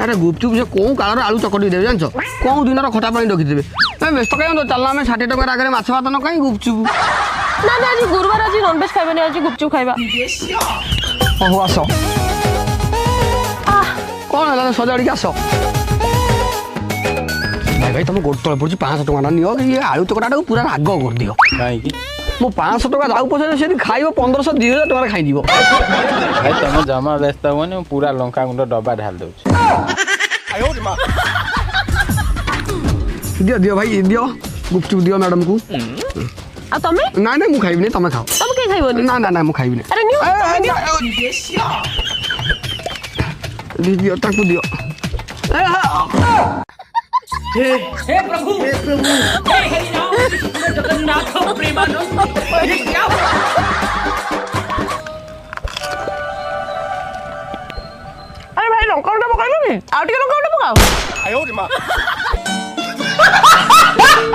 अरे गुपचुप से कौ काल आलू चकटी देवे जान कौ दिन खटा पानी रखिदेवे व्यस्त कहीं चल आम 60 टकर आगे माछ भात न कहीं गुपचुप ना ना आज गुरुवार आज नॉनवेज खाइबानी आज गुपचुप खाइबा हो आस कौन है सजाड़ी आस भाई भाई तुम गोट तले पड़ी 500 टका नियो ये आलू चकटा पूरा राग कर दियो कहीं मो 500 टका जाऊ पछे से खाइब 1500 2000 टका खाई दिबो भाई तुम जमा व्यस्त होने पूरा लंका गुंड डब्बा ढाल दउछ दियो दियो भाई दियो गुपचुप दियो मैडम को आ तमे ना ना मु खाइबनी तमे खाओ तब के खाइबनी ना ना ना मु खाइबनी अरे नियो दियो ताकू दियो हे प्रभु हे हरि राम कृष्ण जगन्नाथ प्रेमानंद ये क्या अरे भाई लंका उड़ा पकाओ नी आउट के लंका उड़ा पकाओ